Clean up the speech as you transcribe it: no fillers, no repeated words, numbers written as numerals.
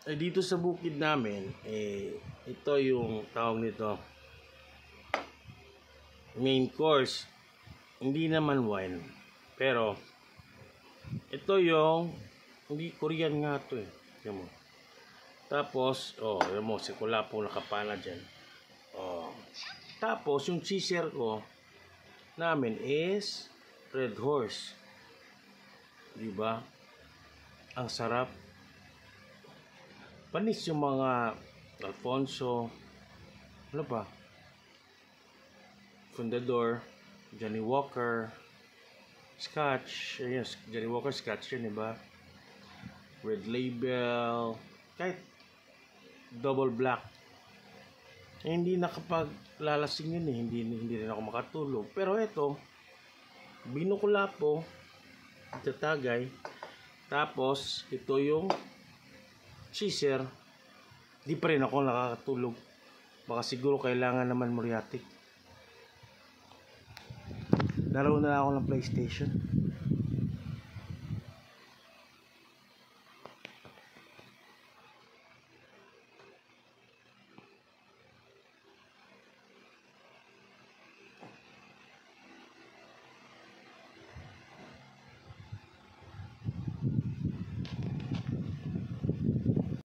Dito sa bukid namin, ito yung tawag nito, main course. Hindi naman wine, pero ito yung, hindi, Korean nga to eh. Yan mo. Tapos, yan mo, si Kulapo nakapana dyan. Tapos, yung cheeser ko namin is Red Horse. Diba? Ang sarap. Panis yung mga Alfonso, ano ba? Fundador, Johnny Walker, Scotch, yes, Johnny Walker Scotch yun, diba? Red Label, kahit double black. Hindi nakapaglalasing yun eh, hindi rin ako makatulog. Pero ito, Binukulapo, Tatagay, tapos ito yung cheeser, di pa rin ako nakakatulog. Baka siguro kailangan naman muriatic. Laro na ako ng PlayStation.